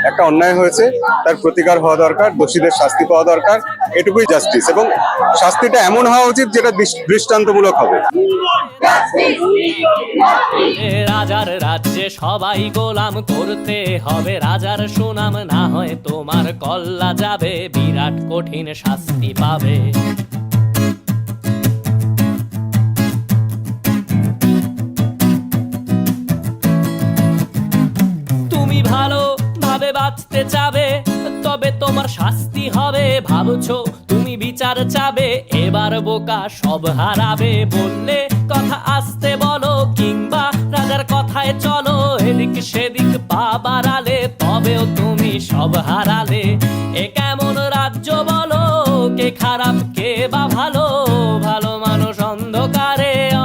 একটা অন্যায় হয়েছে, তার প্রতিকার হওয়া দরকার, দোষীদের শাস্তি পাওয়া দরকার, এটুকুই জাস্টিস। এবং শাস্তিটা এমন হওয়া উচিত যেটা দৃষ্টান্তমূলক হবে। রাজার রাজ্যে সবাই গোলাম করতে হবে রাজার সুনাম, না হয় তোমার কল্লা যাবে, বিরাট কঠিন শাস্তি পাবে। তুমি ভালো ভাবে বাঁচতে চাবে, তবে তোমার শাস্তি হবে ভাবছো তুমি বিচার চাবে, এবার বোকা সব হারাবে। বললে কথা আস্তে বলো, কিংবা রাজার কথায় চলো, এদিক সেদিক পা বাড়ালে তবেও তুমি সব হারালে। এ কেমন রাজ্য বলো, কে খারাপ